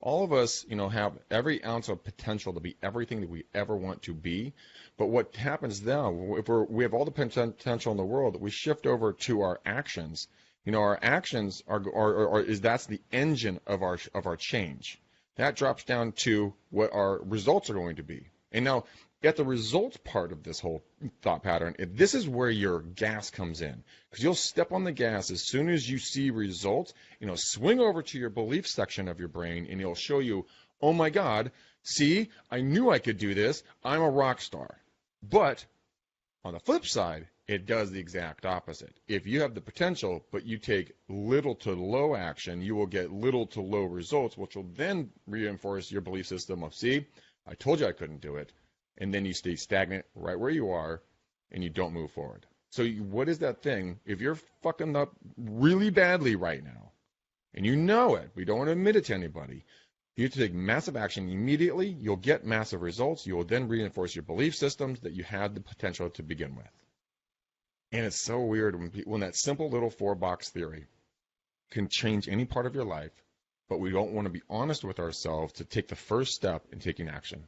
All of us, have every ounce of potential to be everything that we ever want to be. But what happens now, if we have all the potential in the world, we shift over to our actions. Our actions is that's the engine of our change. That drops down to what our results are going to be. And now, at the results part of this whole thought pattern, this is where your gas comes in. Because you'll step on the gas as soon as you see results, swing over to your belief section of your brain, and it'll show you, oh my God, see, I knew I could do this. I'm a rock star. But on the flip side, it does the exact opposite. If you have the potential, but you take little to low action, you will get little to low results, which will then reinforce your belief system of, see, I told you I couldn't do it. And then you stay stagnant right where you are, and you don't move forward. So what is that thing? If you're fucking up really badly right now, and you know it, we don't want to admit it to anybody, you have to take massive action immediately. You'll get massive results. You will then reinforce your belief systems that you had the potential to begin with. And it's so weird when that simple little 4-box theory can change any part of your life, but we don't want to be honest with ourselves to take the first step in taking action.